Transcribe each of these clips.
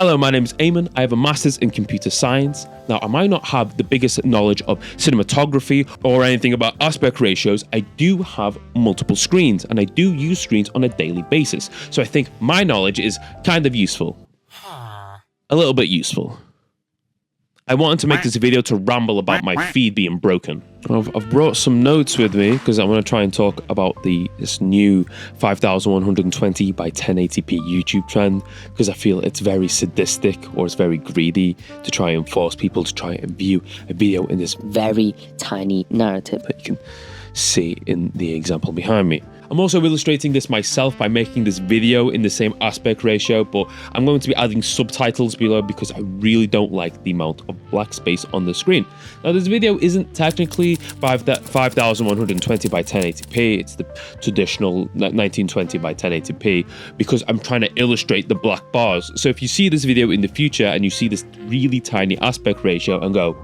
Hello, my name is Eamon. I have a master's in computer science. Now, I might not have the biggest knowledge of cinematography or anything about aspect ratios. I do have multiple screens and I do use screens on a daily basis. So I think my knowledge is kind of useful. A little bit useful. I wanted to make this video to ramble about my feed being broken. I've brought some notes with me because I want to try and talk about this new 5120 by 1080p YouTube trend, because I feel it's very sadistic or it's very greedy to try and force people to try and view a video in this very tiny narrative that you can see in the example behind me. I'm also illustrating this myself by making this video in the same aspect ratio, but I'm going to be adding subtitles below because I really don't like the amount of black space on the screen. Now, this video isn't technically 5120 by 1080p, it's the traditional 1920 by 1080p because I'm trying to illustrate the black bars. So if you see this video in the future and you see this really tiny aspect ratio and go,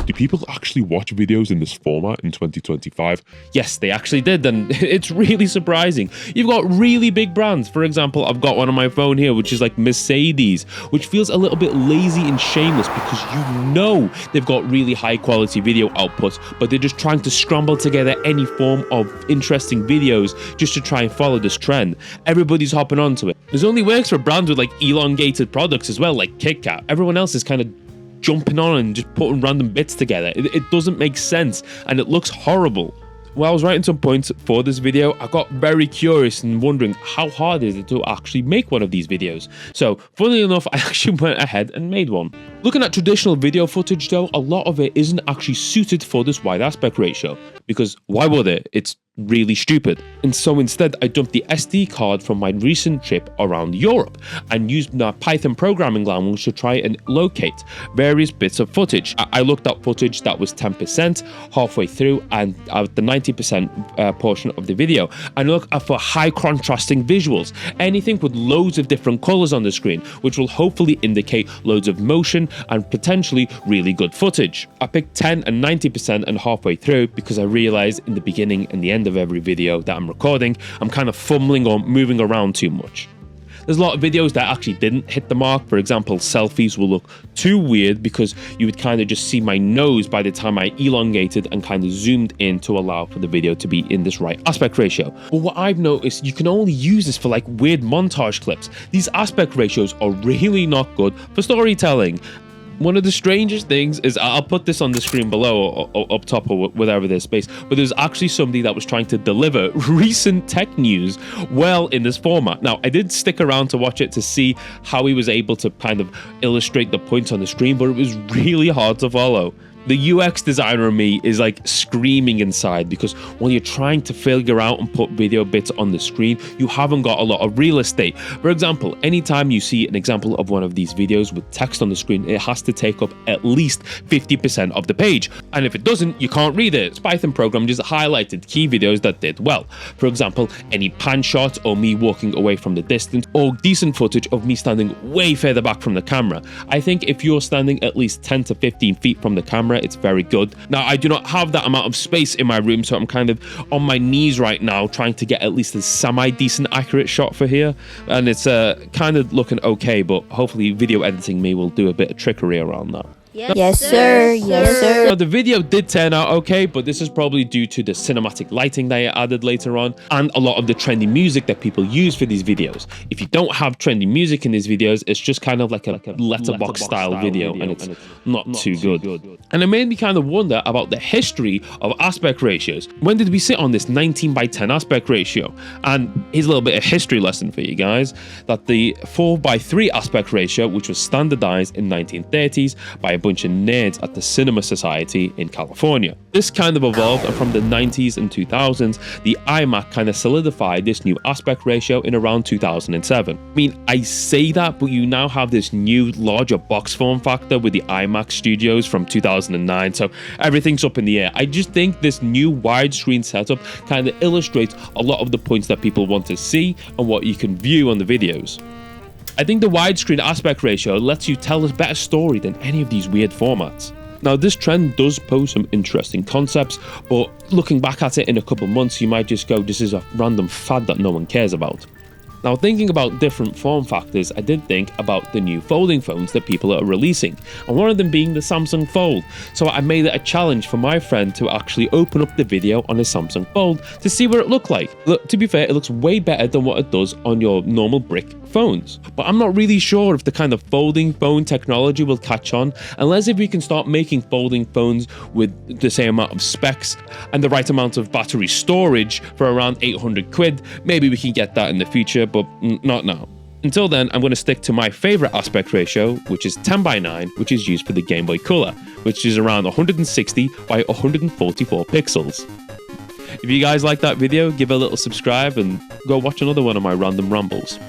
do people actually watch videos in this format in 2025? Yes, they actually did, and it's really surprising. You've got really big brands. For example, I've got one on my phone here, which is like Mercedes, which feels a little bit lazy and shameless because you know they've got really high quality video outputs, but they're just trying to scramble together any form of interesting videos just to try and follow this trend. Everybody's hopping onto it. This only works for brands with like elongated products as well, like Kit Kat. Everyone else is kind of jumping on and just putting random bits together. It doesn't make sense and it looks horrible. While I was writing some points for this video, I got very curious and wondering how hard is it to actually make one of these videos. So, funnily enough, I actually went ahead and made one. Looking at traditional video footage though, a lot of it isn't actually suited for this wide aspect ratio, because why would it? It's really stupid. And so instead, I dumped the SD card from my recent trip around Europe and used my Python programming language to try and locate various bits of footage. I looked at footage that was 10% halfway through and the 90% portion of the video, and look for high contrasting visuals, anything with loads of different colors on the screen, which will hopefully indicate loads of motion and potentially really good footage. I picked 10 and 90% and halfway through because I realized in the beginning and the end of every video that I'm recording, I'm kind of fumbling or moving around too much. There's a lot of videos that actually didn't hit the mark. For example, selfies will look too weird because you would kind of just see my nose by the time I elongated and kind of zoomed in to allow for the video to be in this right aspect ratio. But what I've noticed, you can only use this for like weird montage clips. These aspect ratios are really not good for storytelling. One of the strangest things is, I'll put this on the screen below or up top or whatever there's space, but there's actually somebody that was trying to deliver recent tech news well in this format. Now, I did stick around to watch it to see how he was able to kind of illustrate the points on the screen, but it was really hard to follow. The UX designer in me is like screaming inside because when you're trying to figure out and put video bits on the screen, you haven't got a lot of real estate. For example, anytime you see an example of one of these videos with text on the screen, it has to take up at least 50% of the page. And if it doesn't, you can't read it. This Python program just highlighted key videos that did well. For example, any pan shots or me walking away from the distance, or decent footage of me standing way further back from the camera. I think if you're standing at least 10 to 15 feet from the camera, it's very good. Now, I do not have that amount of space in my room, so I'm kind of on my knees right now trying to get at least a semi-decent accurate shot for here, and it's kind of looking okay, but hopefully video editing me will do a bit of trickery around that. Yes, sir. Yes, sir. Now, the video did turn out okay, but this is probably due to the cinematic lighting that I added later on and a lot of the trendy music that people use for these videos. If you don't have trendy music in these videos, it's just kind of like a letterbox style video, and it's not too good. And it made me kind of wonder about the history of aspect ratios. When did we sit on this 19 by 10 aspect ratio? And here's a little bit of history lesson for you guys, that the 4 by 3 aspect ratio, which was standardized in 1930s by a bunch of nerds at the Cinema Society in California. This kind of evolved, and from the 90s and 2000s, the iMac kind of solidified this new aspect ratio in around 2007. I mean, I say that, but you now have this new larger box form factor with the iMac Studios from 2009, so everything's up in the air. I just think this new widescreen setup kind of illustrates a lot of the points that people want to see and what you can view on the videos. I think the widescreen aspect ratio lets you tell a better story than any of these weird formats. Now, this trend does pose some interesting concepts, but looking back at it in a couple months, you might just go, this is a random fad that no one cares about. Now, thinking about different form factors, I did think about the new folding phones that people are releasing, and one of them being the Samsung Fold. So I made it a challenge for my friend to actually open up the video on a Samsung Fold to see what it looked like. Look, to be fair, it looks way better than what it does on your normal brick phones. But I'm not really sure if the kind of folding phone technology will catch on, unless if we can start making folding phones with the same amount of specs and the right amount of battery storage for around 800 quid. Maybe we can get that in the future, but not now. Until then, I'm going to stick to my favorite aspect ratio, which is 10:9, which is used for the Game Boy Color, which is around 160 by 144 pixels. If you guys like that video, give it a little subscribe and go watch another one of my random rambles.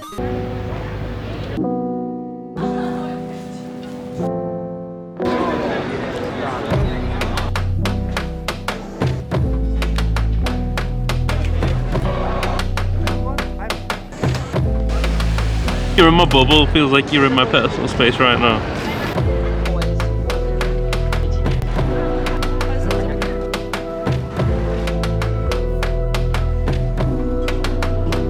You're in my bubble, feels like you're in my personal space right now.